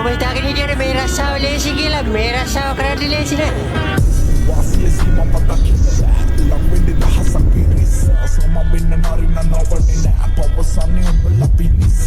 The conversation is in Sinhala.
මම හිතාගෙන හිටියේ මේ රස්සාව ලේසි කියලා. මේ රස්සාව කරන්න ලේසි නෑ. වාසියසි මම දකින්න තුලම් වෙන්නේ දහසක් පිරිස සම වෙන්න නරින්න නොවන්නේ නෑ පවසන්නේ උඹලා පිනිස